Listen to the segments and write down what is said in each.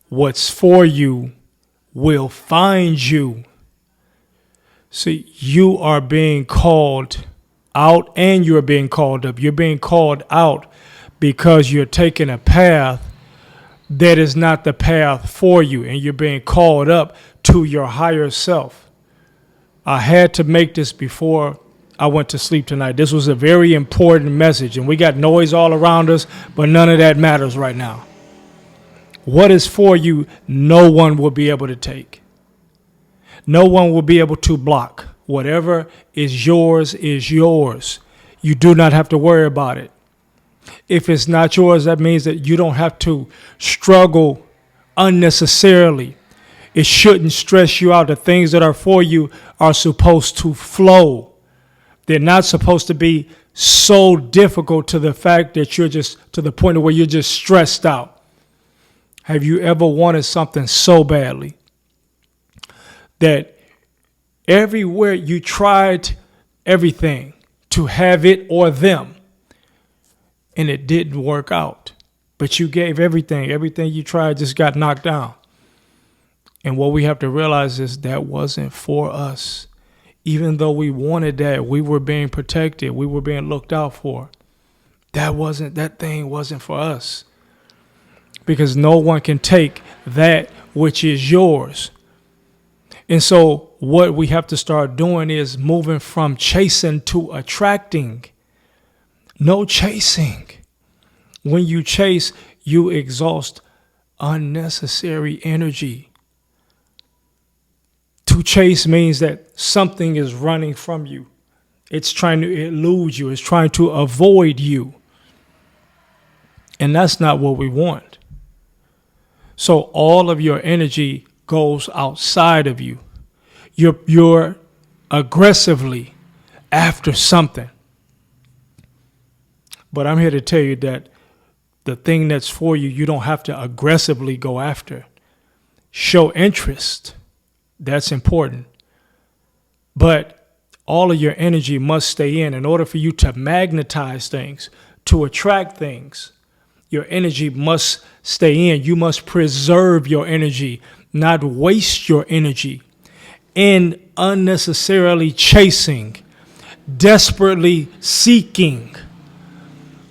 What's for you will find you. See, you are being called out and you're being called up. You're being called out because you're taking a path that is not the path for you, and you're being called up to your higher self. I had to make this before I went to sleep tonight. This was a very important message, and we got noise all around us, but none of that matters right now. What is for you, no one will be able to take. No one will be able to block. Whatever is yours is yours. You do not have to worry about it. If it's not yours, that means that you don't have to struggle unnecessarily. It shouldn't stress you out. The things that are for you are supposed to flow. They're not supposed to be so difficult to the fact that you're just to the point where you're just stressed out. Have you ever wanted something so badly that everywhere you tried everything to have it or them, and it didn't work out, but you gave everything you tried just got knocked down? And what we have to realize is that wasn't for us. Even though we wanted that, we were being protected, we were being looked out for. That thing wasn't for us. Because no one can take that which is yours. And so what we have to start doing is moving from chasing to attracting. No chasing. When you chase, you exhaust unnecessary energy. To chase means that something is running from you. It's trying to elude you. It's trying to avoid you. And that's not what we want. So all of your energy goes outside of you. You're aggressively after something. But I'm here to tell you that the thing that's for you, you don't have to aggressively go after. Show interest. That's important. But all of your energy must stay in order for you to magnetize things, to attract things. Your energy must stay in. You must preserve your energy, not waste your energy in unnecessarily chasing, desperately seeking,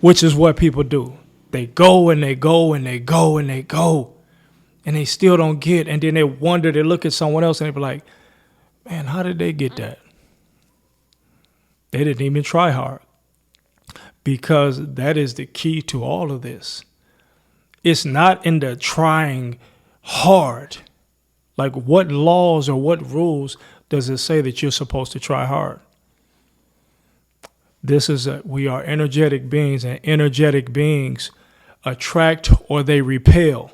which is what people do. They go and they go and they go and they go, and they still don't get. And then they wonder, they look at someone else and they be like, man, how did they get that? They didn't even try hard. Because that is the key to all of this. It's not in the trying hard. Like, what laws or what rules does it say that you're supposed to try hard? We are energetic beings, and energetic beings attract or they repel.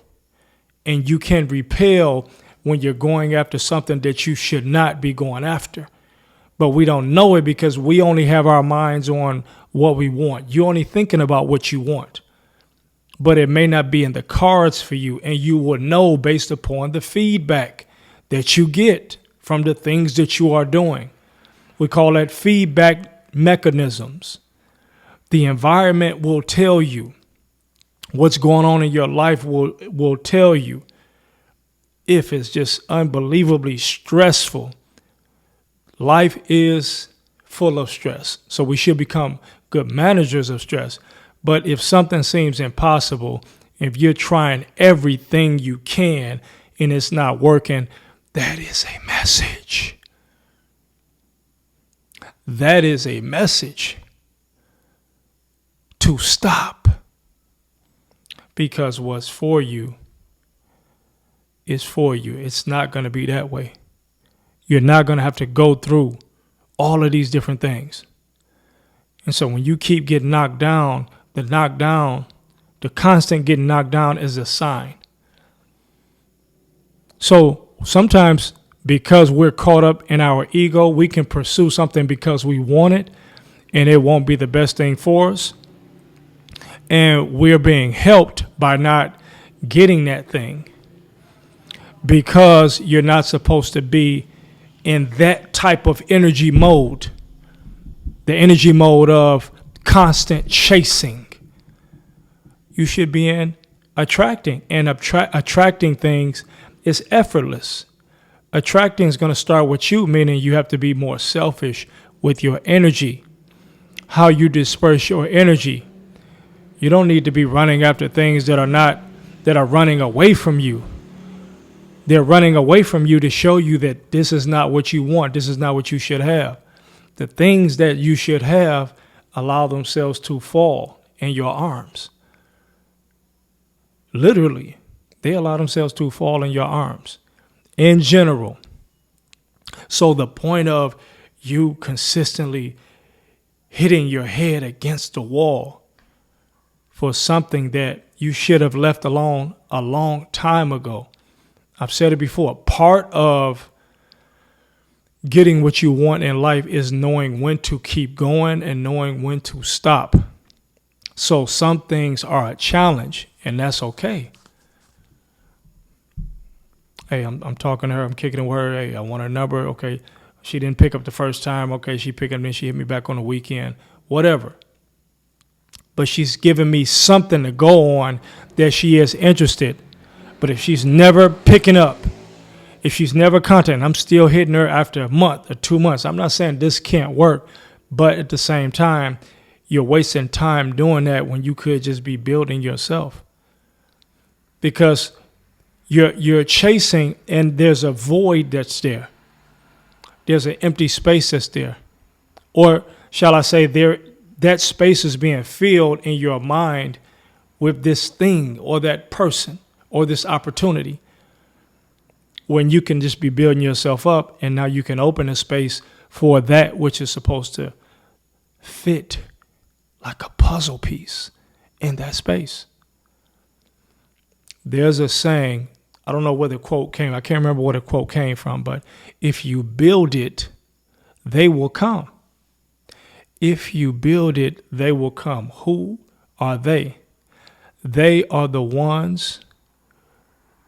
And you can repel when you're going after something that you should not be going after. But we don't know it because we only have our minds on what we want. You're only thinking about what you want. But it may not be in the cards for you, and you will know based upon the feedback that you get from the things that you are doing. We call that feedback mechanisms. The environment will tell you. What's going on in your life will tell you. If it's just unbelievably stressful, life is full of stress. So we should become good managers of stress. But if something seems impossible, if you're trying everything you can and it's not working, that is a message. That is a message to stop. Because what's for you is for you. It's not going to be that way. You're not going to have to go through all of these different things. And so when you keep getting knocked down, the constant getting knocked down is a sign. So sometimes because we're caught up in our ego, we can pursue something because we want it, and it won't be the best thing for us. And we're being helped by not getting that thing because you're not supposed to be in that type of energy mode, the energy mode of constant chasing. You should be in attracting, and attracting things is effortless. Attracting is going to start with you, meaning you have to be more selfish with your energy, how you disperse your energy. You don't need to be running after things that are running away from you. They're running away from you to show you that this is not what you want. This is not what you should have. The things that you should have allow themselves to fall in your arms. Literally, they allow themselves to fall in your arms in general. So the point of you consistently hitting your head against the wall for something that you should have left alone a long time ago. I've said it before. Part of getting what you want in life is knowing when to keep going and knowing when to stop. So some things are a challenge, and that's okay. Hey, I'm talking to her. I'm kicking it with her. Hey, I want her number. Okay. She didn't pick up the first time. Okay. She picked up, then she hit me back on the weekend. Whatever. But she's giving me something to go on that she is interested. But if she's never picking up, if she's never contacting, I'm still hitting her after a month or 2 months. I'm not saying this can't work, but at the same time, you're wasting time doing that when you could just be building yourself. Because you're chasing, and there's a void that's there. There's an empty space that's there. Or shall I say, that space is being filled in your mind with this thing or that person or this opportunity, when you can just be building yourself up, and now you can open a space for that which is supposed to fit like a puzzle piece in that space. There's a saying, I don't know where the quote came. I can't remember where the quote came from, but if you build it, they will come. If you build it, they will come. Who are they? They are the ones,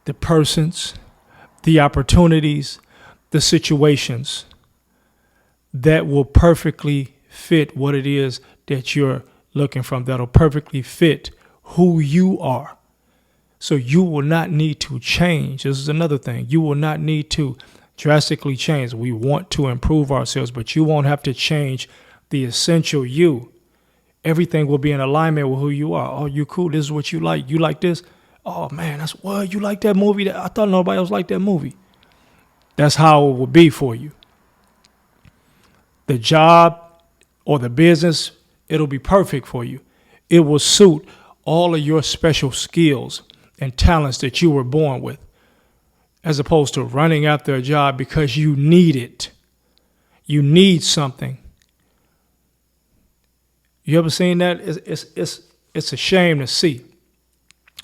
the persons, the opportunities, the situations that will perfectly fit what it is that you're looking from, that'll perfectly fit who you are. So you will not need to change. This is another thing. You will not need to drastically change. We want to improve ourselves, but you won't have to change the essential you. Everything will be in alignment with who you are. Oh, you cool. This is what you like. You like this? Oh, man, that's what you like that movie. I thought nobody else liked that movie. That's how it will be for you. The job or the business, it'll be perfect for you. It will suit all of your special skills and talents that you were born with, as opposed to running after a job because you need it. You need something. You ever seen that? It's a shame to see,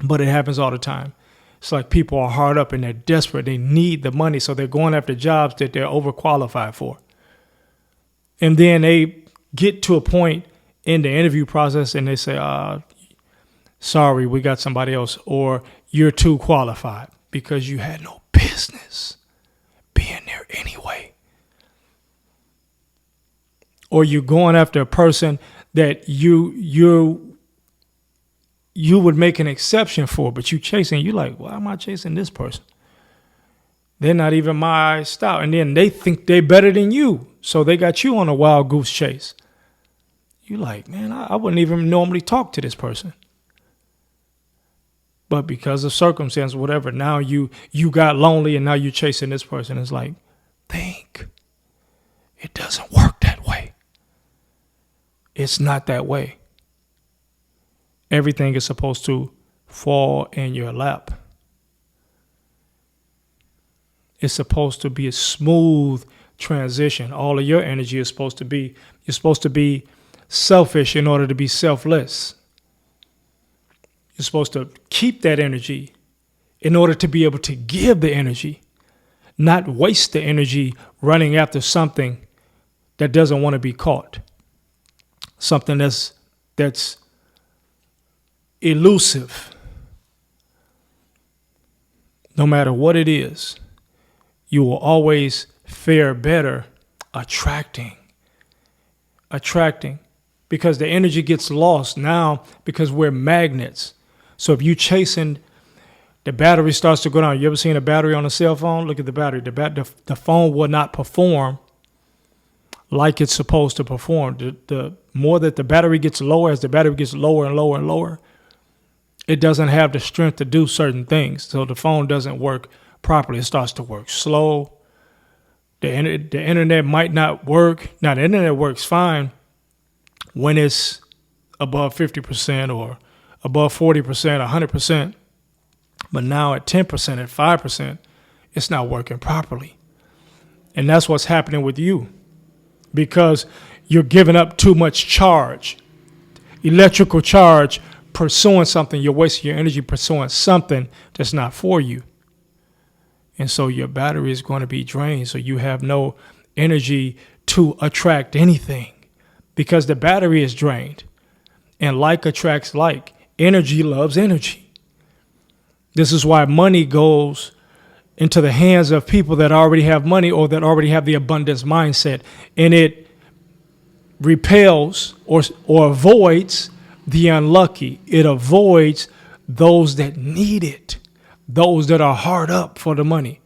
but it happens all the time. It's like people are hard up and they're desperate. They need the money, so they're going after jobs that they're overqualified for. And then they get to a point in the interview process and they say, sorry, we got somebody else, or you're too qualified, because you had no business being there anyway. Or you're going after a person that you would make an exception for, but you chasing, you like, why am I chasing this person? They're not even my style. And then they think they're better than you, so they got you on a wild goose chase. You like, man, I wouldn't even normally talk to this person. But because of circumstance, whatever, now you got lonely and now you're chasing this person. It's like, think. It doesn't work that way. It's not that way. Everything is supposed to fall in your lap. It's supposed to be a smooth transition. All of your energy is supposed to be, you're supposed to be selfish in order to be selfless. You're supposed to keep that energy in order to be able to give the energy, not waste the energy running after something that doesn't want to be caught, something that's elusive. No matter what it is, you will always fare better attracting, because the energy gets lost now because we're magnets. So if you chasing, the battery starts to go down. You ever seen a battery on a cell phone? Look at the battery. The phone will not perform like it's supposed to perform. The more that the battery gets lower, as the battery gets lower and lower and lower, it doesn't have the strength to do certain things. So the phone doesn't work properly. It starts to work slow. The internet might not work. Now, the internet works fine when it's above 50% or above 40%, 100%. But now at 10%, at 5%, it's not working properly. And that's what's happening with you, because you're giving up too much charge, electrical charge, pursuing something. You're wasting your energy pursuing something that's not for you. And so your battery is going to be drained. So you have no energy to attract anything because the battery is drained. And like attracts like. Energy loves energy. This is why money goes into the hands of people that already have money or that already have the abundance mindset. And it repels or avoids the unlucky. It avoids those that need it, those that are hard up for the money.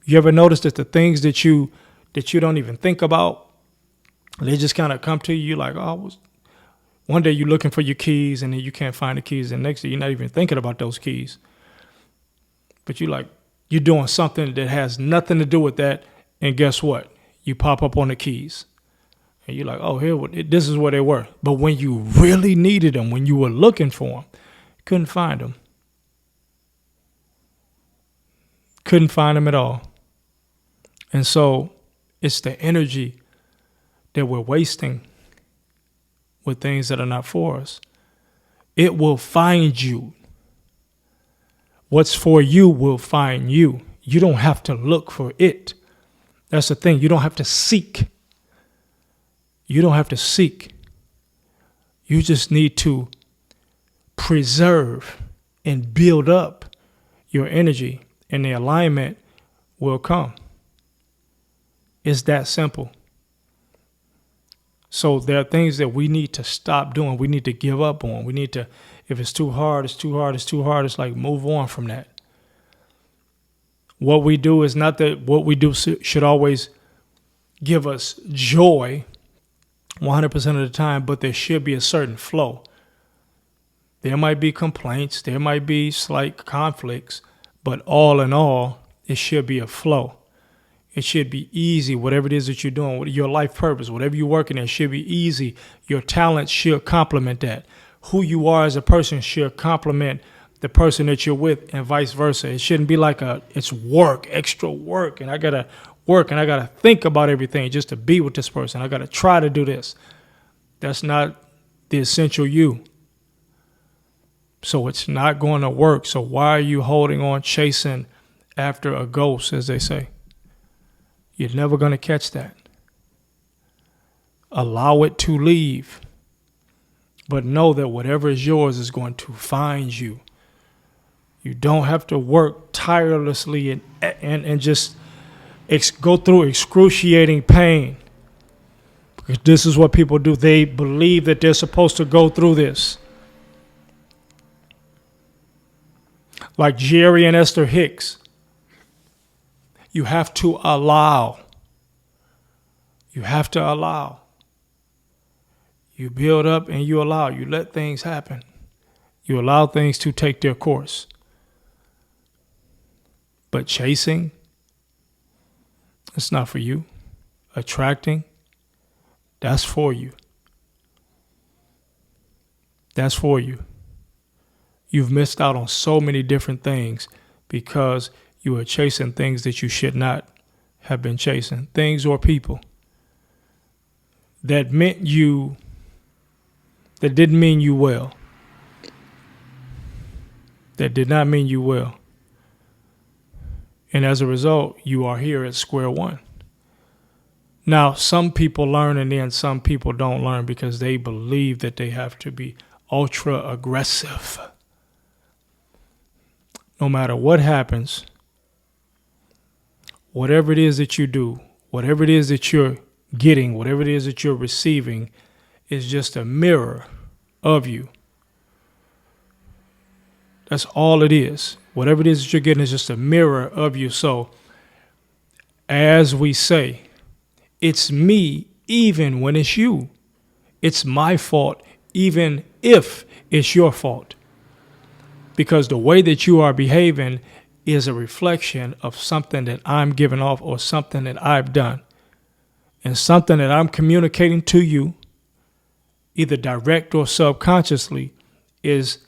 You ever notice that the things that you don't even think about, they just kind of come to you like, oh, one day you're looking for your keys and then you can't find the keys, and next day you're not even thinking about those keys. But you're doing something that has nothing to do with that, and guess what? You pop up on the keys. And you're like, oh, this is where they were. But when you really needed them, when you were looking for them, couldn't find them. Couldn't find them at all. And so it's the energy that we're wasting with things that are not for us. It will find you. What's for you will find you. You don't have to look for it. That's the thing. You don't have to seek. You don't have to seek. You just need to preserve and build up your energy, and the alignment will come. It's that simple. So there are things that we need to stop doing. We need to give up on. We need to, if it's too hard, it's too hard, it's too hard. It's like move on from that. What we do is not that what we do should always give us joy 100% of the time, but there should be a certain flow. There might be complaints, there might be slight conflicts, but all in all, it should be a flow. It should be easy, whatever it is that you're doing, your life purpose, whatever you're working at should be easy. Your talent should complement that. Who you are as a person should complement the person that you're with, and vice versa. It shouldn't be like it's work, extra work, and I got to work and I got to think about everything just to be with this person. I got to try to do this. That's not the essential you. So it's not going to work. So why are you holding on, chasing after a ghost, as they say? You're never going to catch that. Allow it to leave. But know that whatever is yours is going to find you. You don't have to work tirelessly and just go through excruciating pain. Because this is what people do. They believe that they're supposed to go through this. Like Jerry and Esther Hicks. You have to allow. You have to allow. You build up and you allow. You let things happen. You allow things to take their course. But chasing, it's not for you. Attracting, that's for you. That's for you. You've missed out on so many different things because you are chasing things that you should not have been chasing. Things or people that didn't mean you well. That did not mean you well. And as a result, you are here at square one. Now, some people learn and then some people don't learn because they believe that they have to be ultra aggressive. No matter what happens, whatever it is that you do, whatever it is that you're getting, whatever it is that you're receiving is just a mirror of you. That's all it is. Whatever it is that you're getting is just a mirror of you. So, as we say, it's me even when it's you. It's my fault even if it's your fault. Because the way that you are behaving is a reflection of something that I'm giving off or something that I've done. And something that I'm communicating to you, either direct or subconsciously, is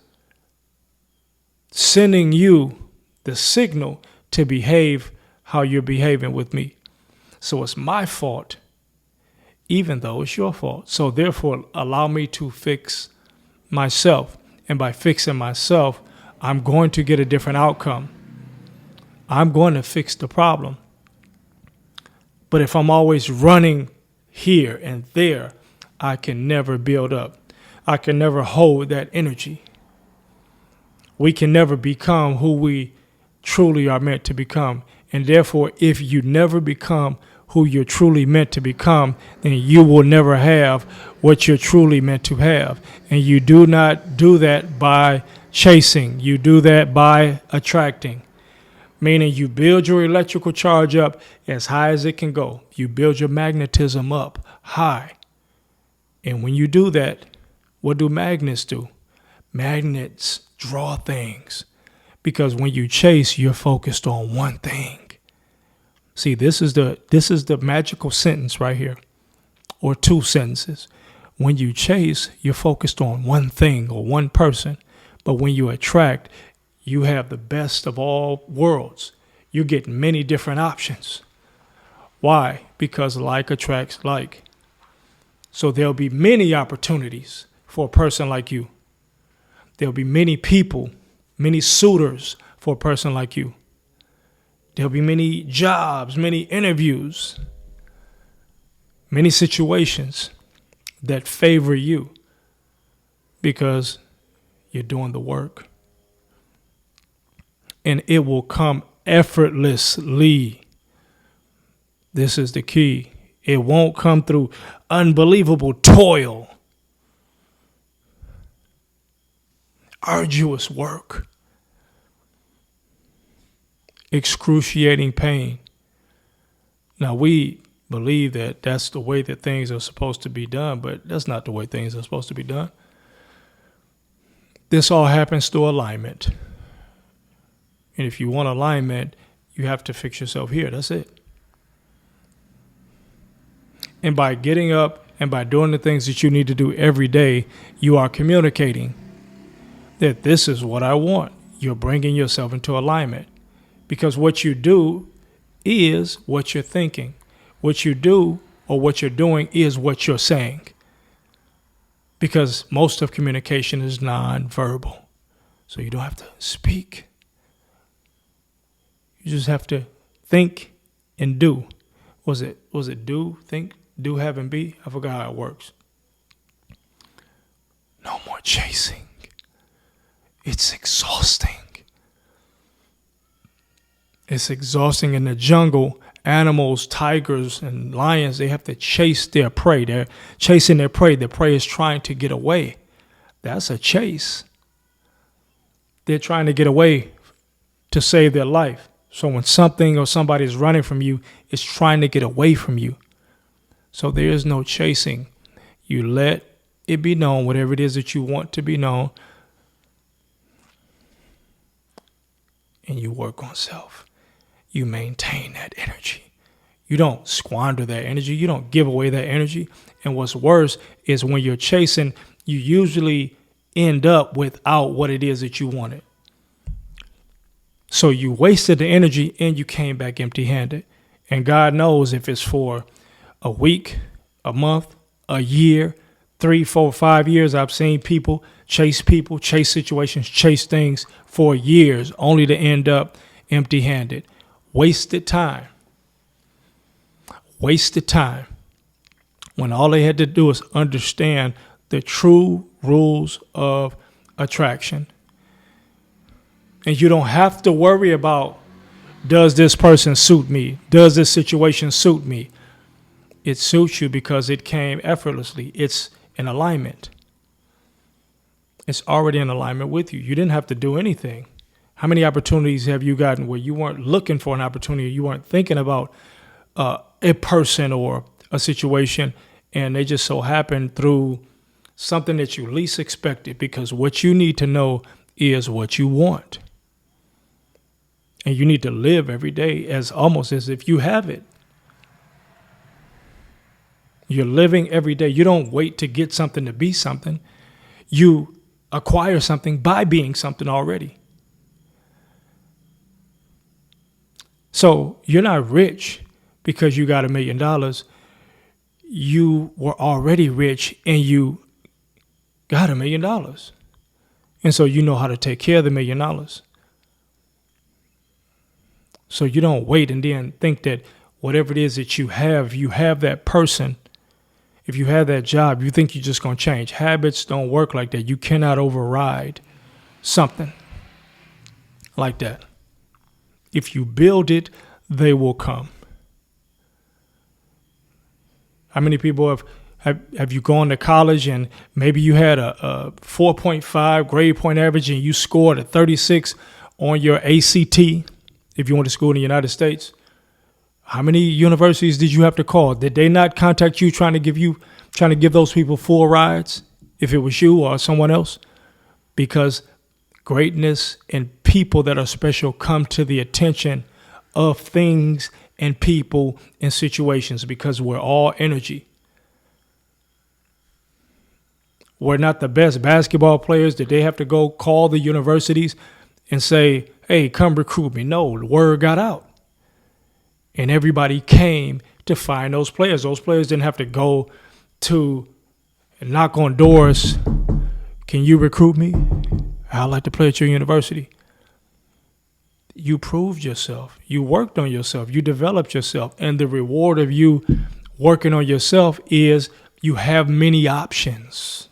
sending you the signal to behave how you're behaving with me. So it's my fault, even though it's your fault. So therefore, allow me to fix myself. And by fixing myself, I'm going to get a different outcome. I'm going to fix the problem. But if I'm always running here and there, I can never build up. I can never hold that energy. We can never become who we truly are meant to become. And therefore, if you never become who you're truly meant to become, then you will never have what you're truly meant to have. And you do not do that by chasing. You do that by attracting. Meaning you build your electrical charge up as high as it can go. You build your magnetism up high. And when you do that, what do magnets do? Magnets draw things. Because when you chase, you're focused on one thing. See, this is the magical sentence right here, or two sentences. When you chase, you're focused on one thing or one person. But when you attract, you have the best of all worlds. You get many different options. Why? Because like attracts like. So there'll be many opportunities for a person like you. There'll be many people, many suitors for a person like you. There'll be many jobs, many interviews, many situations that favor you because you're doing the work. And it will come effortlessly. This is the key. It won't come through unbelievable toil, arduous work, excruciating pain. Now, we believe that that's the way that things are supposed to be done, but that's not the way things are supposed to be done. This all happens through alignment. And if you want alignment, you have to fix yourself here. That's it. And by getting up and by doing the things that you need to do every day, you are communicating that this is what I want. You're bringing yourself into alignment. Because what you do is what you're thinking. What you do or what you're doing is what you're saying. Because most of communication is nonverbal. So you don't have to speak. You just have to think and do. Was it do, think, do, have, and be? I forgot how it works. No more chasing. It's exhausting. It's exhausting in the jungle. Animals, tigers, and lions, they have to chase their prey. They're chasing their prey. The prey is trying to get away. That's a chase. They're trying to get away to save their life. So when something or somebody is running from you, it's trying to get away from you. So there is no chasing. You let it be known, whatever it is that you want to be known, and you work on self. You maintain that energy. You don't squander that energy. You don't give away that energy. And what's worse is when you're chasing, you usually end up without what it is that you wanted. So you wasted the energy and you came back empty-handed. And God knows if it's for a week, a month, a year, 3, 4, 5 years. I've seen people, chase situations, chase things for years, only to end up empty-handed. Wasted time. Wasted time. When all they had to do is understand the true rules of attraction. And you don't have to worry about, does this person suit me? Does this situation suit me? It suits you because it came effortlessly. It's in alignment. It's already in alignment with you. You didn't have to do anything. How many opportunities have you gotten where you weren't looking for an opportunity, you weren't thinking about a person or a situation, and they just so happened through something that you least expected? Because what you need to know is what you want. And you need to live every day as almost as if you have it. You're living every day. You don't wait to get something to be something. You acquire something by being something already. So you're not rich because you got $1 million. You were already rich and you got $1 million. And so you know how to take care of the $1 million. So you don't wait and then think that whatever it is that you have that person. If you have that job, you think you're just going to change. Habits don't work like that. You cannot override something like that. If you build it, they will come. How many people have you gone to college and maybe you had a 4.5 grade point average and you scored a 36 on your ACT if you went to school in the United States? How many universities did you have to call? Did they not contact you trying to give those people full rides if it was you or someone else? Because greatness and people that are special come to the attention of things and people and situations because we're all energy. We're not the best basketball players. Did they have to go call the universities and say, hey, come recruit me? No, the word got out. And everybody came to find those players. Those players didn't have to go to knock on doors. Can you recruit me? I'd like to play at your university. You proved yourself. You worked on yourself. You developed yourself. And the reward of you working on yourself is you have many options.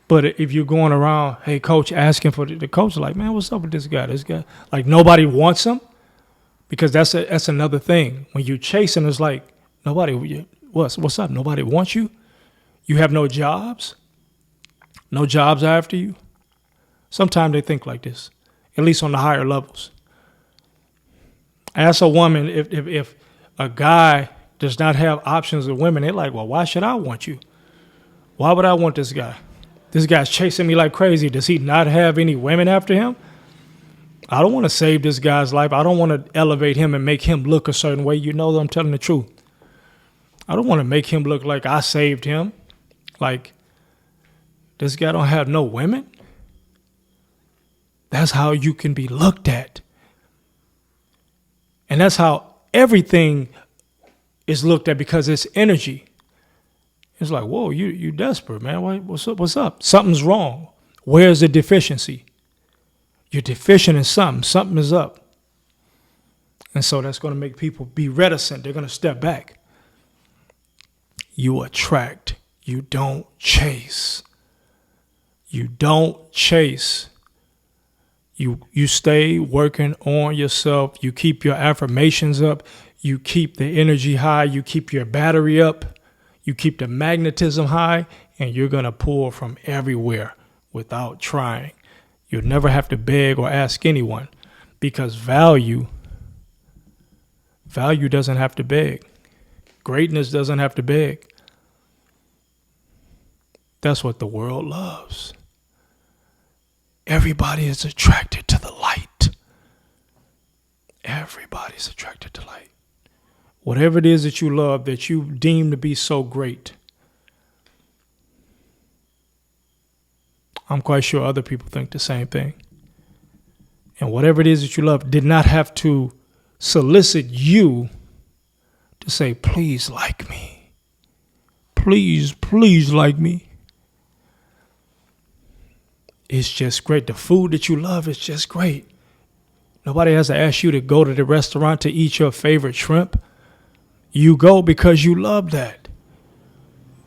But if you're going around, hey, coach, asking for the coach is like, man, what's up with this guy? This guy, like nobody wants him, because that's another thing. When you're chasing, it's like nobody. What's up? Nobody wants you. You have no jobs. No jobs after you. Sometimes they think like this, at least on the higher levels. Ask a woman if a guy does not have options with women, they're like, well, why should I want you? Why would I want this guy? This guy's chasing me like crazy. Does he not have any women after him? I don't want to save this guy's life. I don't want to elevate him and make him look a certain way. You know that I'm telling the truth. I don't want to make him look like I saved him. Like, this guy don't have no women? That's how you can be looked at. And that's how everything is looked at, because it's energy. It's like, whoa, you desperate, man. What's up? What's up? Something's wrong. Where's the deficiency? You're deficient in something. Something is up. And so that's going to make people be reticent. They're going to step back. You attract. You don't chase. You don't chase. You stay working on yourself. You keep your affirmations up. You keep the energy high. You keep your battery up. You keep the magnetism high, and you're going to pull from everywhere without trying. You'll never have to beg or ask anyone, because value doesn't have to beg. Greatness doesn't have to beg. That's what the world loves. Everybody is attracted to the light. Everybody's attracted to light. Whatever it is that you love, that you deem to be so great, I'm quite sure other people think the same thing. And whatever it is that you love did not have to solicit you to say, please like me. Please like me. It's just great. The food that you love is just great. Nobody has to ask you to go to the restaurant to eat your favorite shrimp. You go because you love that.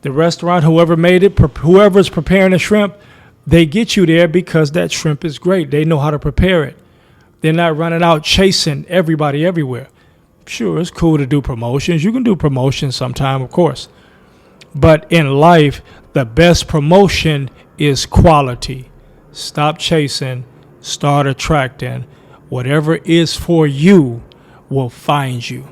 The restaurant, whoever made it, whoever's preparing the shrimp, they get you there because that shrimp is great. They know how to prepare it. They're not running out chasing everybody everywhere. Sure, it's cool to do promotions. You can do promotions sometime, of course. But in life, the best promotion is quality. Stop chasing, start attracting. Whatever is for you will find you.